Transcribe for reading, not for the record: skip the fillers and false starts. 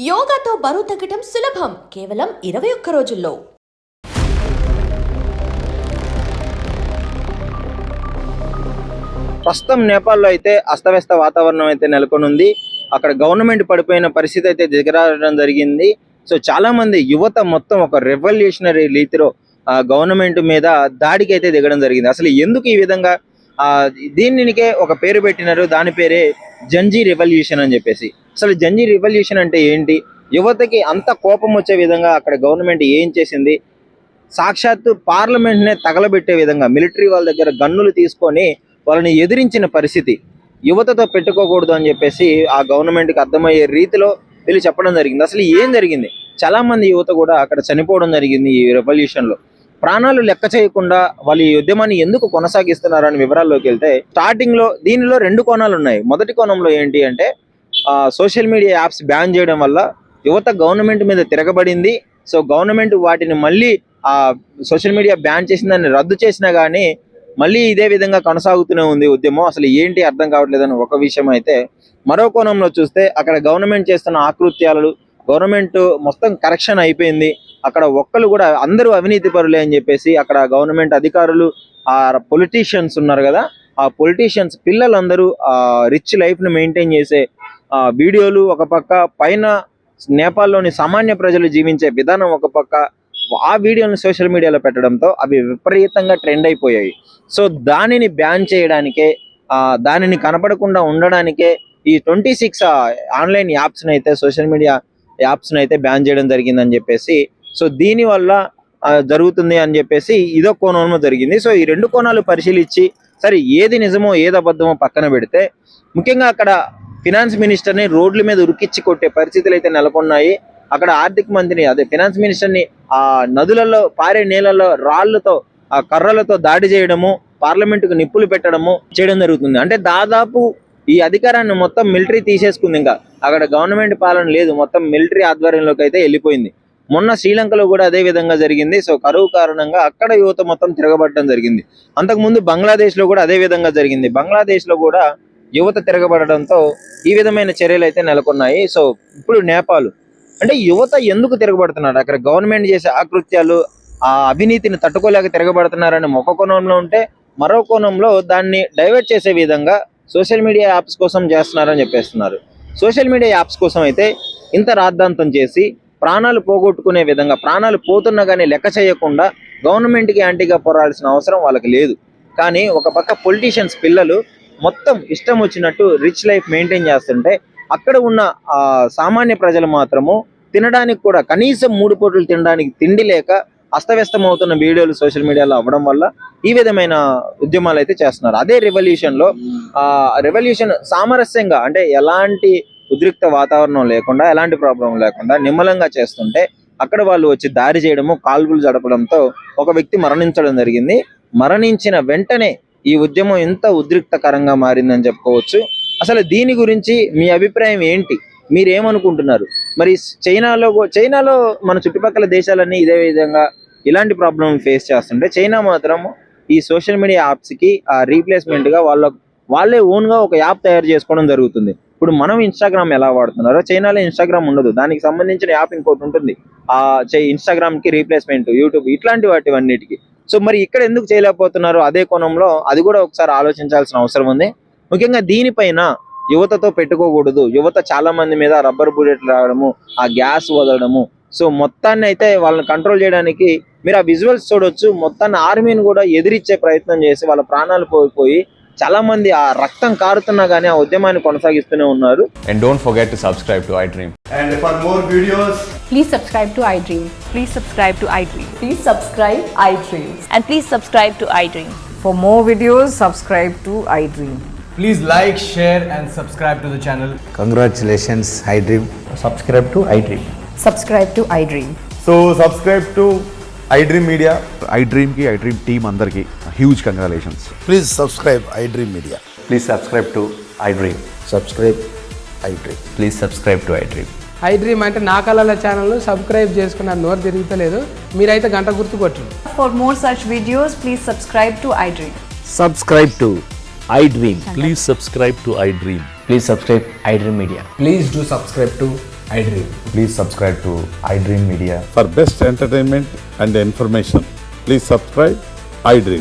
యోగాతో బరువు తగ్గటం సులభం కేవలం 21 రోజుల్లో. ప్రస్తుతం నేపాల్లో అయితే అస్తవ్యస్త వాతావరణం అయితే నెలకొనుంది. అక్కడ గవర్నమెంట్ పడిపోయిన పరిస్థితి అయితే దిగరావడం జరిగింది. సో చాలా మంది యువత మొత్తం ఒక రెవల్యూషనరీ రీతిలో గవర్నమెంట్ మీద దాడికి అయితే దిగడం జరిగింది. అసలు ఎందుకు ఈ విధంగా దీనికే ఒక పేరు పెట్టినారు, దాని పేరే జంజీ రెవల్యూషన్ అని చెప్పేసి. అసలు జంజీ రెవల్యూషన్ అంటే ఏంటి, యువతకి అంత కోపం వచ్చే విధంగా అక్కడ గవర్నమెంట్ ఏం చేసింది, సాక్షాత్తు పార్లమెంట్ నే తగలబెట్టే విధంగా మిలిటరీ వాళ్ళ దగ్గర గన్నులు తీసుకొని వాళ్ళని ఎదిరించిన పరిస్థితి యువతతో పెట్టుకోకూడదు అని చెప్పేసి ఆ గవర్నమెంట్కి అర్థమయ్యే రీతిలో వీళ్ళు చెప్పడం జరిగింది. అసలు ఏం జరిగింది, చాలా మంది యువత కూడా అక్కడ చనిపోవడం జరిగింది. ఈ రెవల్యూషన్ లో ప్రాణాలు లెక్క చేయకుండా వాళ్ళు ఈ ఉద్యమాన్ని ఎందుకు కొనసాగిస్తున్నారని వివరాల్లోకి వెళ్తే, స్టార్టింగ్ లో దీనిలో రెండు కోణాలు ఉన్నాయి. మొదటి కోణంలో ఏంటి అంటే సోషల్ మీడియా యాప్స్ బ్యాన్ చేయడం వల్ల యువత గవర్నమెంట్ మీద తిరగబడింది. సో గవర్నమెంట్ వాటిని మళ్ళీ సోషల్ మీడియా బ్యాన్ చేసిన దాన్ని రద్దు చేసినా కానీ మళ్ళీ ఇదే విధంగా కొనసాగుతూనే ఉంది ఉద్యమం. అసలు ఏంటి అర్థం కావట్లేదని ఒక విషయం అయితే, మరో కోణంలో చూస్తే అక్కడ గవర్నమెంట్ చేస్తున్న ఆకృత్యాలు, గవర్నమెంట్ మొత్తం కరెక్షన్ అయిపోయింది. అక్కడ ఒక్కరు కూడా అందరూ అవినీతి పరులే అని చెప్పేసి అక్కడ గవర్నమెంట్ అధికారులు, ఆ పొలిటీషియన్స్ ఉన్నారు కదా, ఆ పొలిటీషియన్స్ పిల్లలందరూ రిచ్ లైఫ్ ని మెయింటైన్ చేసే వీడియోలు ఒక పక్క, పైన నేపాల్లోని సామాన్య ప్రజలు జీవించే విధానం ఒక పక్క, ఆ వీడియోని సోషల్ మీడియాలో పెట్టడంతో అవి విపరీతంగా ట్రెండ్ అయిపోయాయి. సో దానిని బ్యాన్ చేయడానికే, దానిని కనపడకుండా ఉండడానికే ఈ 26 ఆన్లైన్ యాప్స్ అయితే, సోషల్ మీడియా యాప్స్ అయితే బ్యాన్ చేయడం జరిగిందని చెప్పేసి, సో దీని వల్ల జరుగుతుంది అని చెప్పేసి ఇదో కోణంలో జరిగింది. సో ఈ రెండు కోణాలు పరిశీలించి సరే ఏది నిజమో ఏది అబద్ధమో పక్కన పెడితే, ముఖ్యంగా అక్కడ ఫినాన్స్ మినిస్టర్ని రోడ్ల మీద ఉరికిచ్చి కొట్టే పరిస్థితులు అయితే నెలకొన్నాయి. అక్కడ ఆర్థిక మంత్రిని, అదే ఫినాన్స్ మినిస్టర్ని ఆ నదులలో పారే నీళ్ళలో రాళ్లతో, ఆ కర్రలతో దాడి చేయడము, పార్లమెంటుకు నిప్పులు పెట్టడము చేయడం జరుగుతుంది. అంటే దాదాపు ఈ అధికారాన్ని మొత్తం మిలిటరీ తీసేసుకుంది. ఇంకా అక్కడ గవర్నమెంట్ పాలన లేదు, మొత్తం మిలిటరీ ఆధ్వర్యంలోకి అయితే వెళ్ళిపోయింది. మొన్న శ్రీలంకలో కూడా అదే విధంగా జరిగింది. సో కరువు కారణంగా అక్కడ యువత మొత్తం తిరగబడడం జరిగింది. అంతకుముందు బంగ్లాదేశ్ లో కూడా అదే విధంగా జరిగింది. బంగ్లాదేశ్ లో కూడా యువత తిరగబడడంతో ఈ విధమైన చర్యలు అయితే నెలకొన్నాయి. సో ఇప్పుడు నేపాల్ అంటే యువత ఎందుకు తిరగబడుతున్నారు, అక్కడ గవర్నమెంట్ చేసే ఆకృత్యాలు, ఆ అవినీతిని తట్టుకోలేక తిరగబడుతున్నారని ఒక కోణంలో ఉంటే, మరో కోణంలో దాన్ని డైవర్ట్ చేసే విధంగా సోషల్ మీడియా యాప్స్ కోసం చేస్తున్నారని చెప్పేస్తున్నారు. సోషల్ మీడియా యాప్స్ కోసం అయితే ఇంత రాద్ధాంతం చేసి ప్రాణాలు పోగొట్టుకునే విధంగా, ప్రాణాలు పోతున్నా కానీ లెక్క చేయకుండా గవర్నమెంట్కి యాంటీగా పోరాడాల్సిన అవసరం వాళ్ళకి లేదు. కానీ ఒక పక్క పొలిటీషియన్స్ పిల్లలు మొత్తం ఇష్టం వచ్చినట్టు రిచ్ లైఫ్ మెయింటైన్ చేస్తుంటే, అక్కడ ఉన్న సామాన్య ప్రజలు మాత్రము తినడానికి కూడా కనీసం 3 పూటలు తినడానికి తిండి లేక అస్తవ్యస్తం అవుతున్న వీడియోలు సోషల్ మీడియాలో అవ్వడం వల్ల ఈ విధమైన ఉద్యమాలు అయితే చేస్తున్నారు. అదే రెవల్యూషన్ సామరస్యంగా, అంటే ఎలాంటి ఉద్రిక్త వాతావరణం లేకుండా, ఎలాంటి ప్రాబ్లం లేకుండా నిమ్మలంగా చేస్తుంటే అక్కడ వాళ్ళు వచ్చి దాడి చేయడము, కాల్పులు జడపడంతో ఒక వ్యక్తి మరణించడం జరిగింది. మరణించిన వెంటనే ఈ ఉద్యమం ఎంత ఉద్రిక్తకరంగా మారిందని చెప్పుకోవచ్చు. అసలు దీని గురించి మీ అభిప్రాయం ఏంటి, మీరేమనుకుంటున్నారు? మరి చైనాలో మన చుట్టుపక్కల దేశాలన్నీ ఇదే విధంగా ఇలాంటి ప్రాబ్లం ఫేస్ చేస్తుంటే, చైనా మాత్రం ఈ సోషల్ మీడియా యాప్స్ కి రీప్లేస్మెంట్ గా వాళ్ళే ఓన్ గా ఒక యాప్ తయారు చేసుకోవడం జరుగుతుంది. ఇప్పుడు మనం ఇన్స్టాగ్రామ్ ఎలా వాడుతున్నారో చైనాలో ఇన్స్టాగ్రామ్ ఉండదు, దానికి సంబంధించిన యాప్ ఇంకోటి ఉంటుంది. ఇన్స్టాగ్రామ్ కి రీప్లేస్మెంట్ యూట్యూబ్, ఇట్లాంటి వాటివన్నిటికి. సో మరి ఇక్కడ ఎందుకు చేయలేకపోతున్నారు? అదే కోణంలో అది కూడా ఒకసారి ఆలోచించాల్సిన అవసరం ఉంది. ముఖ్యంగా దీనిపైన యువతతో పెట్టుకోకూడదు, యువత చాలా మంది మీద రబ్బర్ బుల్లెట్లు రావడము, ఆ గ్యాస్ వదలడము, సో మొత్తాన్ని అయితే వాళ్ళని కంట్రోల్ చేయడానికి మీరు ఆ విజువల్స్ చూడొచ్చు. మొత్తాన్ని ఆర్మీని కూడా ఎదిరించే ప్రయత్నం చేసి వాళ్ళ ప్రాణాలు పోయి చాలా మంది ఆ రక్తం కారుతున్నా గానీ ఆ ఉద్యమాన్ని కొనసాగిస్తూనే ఉన్నారు. And don't forget to subscribe to iDream. And for more videos, please subscribe to iDream. Please subscribe to iDream. Please subscribe iDream. And please subscribe to iDream. For more videos, subscribe to iDream. please like, share and subscribe to the channel. Congratulations, iDream. Subscribe to iDream. Subscribe to iDream. So subscribe to iDream Media. iDream ki iDream team andarki huge congratulations. Please subscribe iDream Media. Please subscribe to iDream. Subscribe iDream. Please subscribe to iDream. iDream అంటే నా కళల channel subscribe చేసుకున్నారు, నోరు తిరుగుతలేదు, మీరైతే గంట గుర్తు కొట్టండి. For more such videos, please subscribe to iDream. Subscribe to iDream. Please subscribe to iDream. Please subscribe iDream Media. Please do subscribe to iDream. Please subscribe to iDream Media. For best entertainment and information, please subscribe iDream.